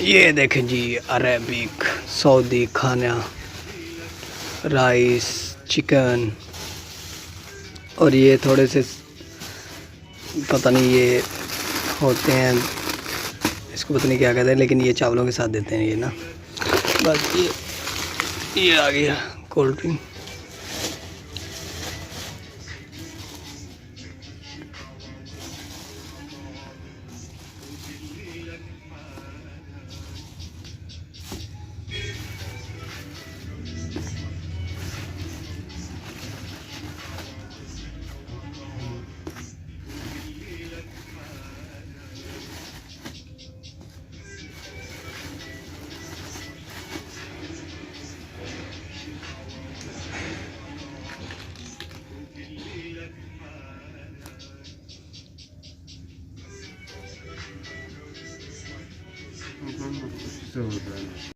ये देखें जी, Arabic Saudi खाना, राइस, चिकन, और ये थोड़े से पता नहीं ये होते हैं, इसको पता नहीं क्या कहते हैं, लेकिन ये चावलों के साथ देते हैं ये ना। बस ये आ गया cold drink. Güzel oldu yani.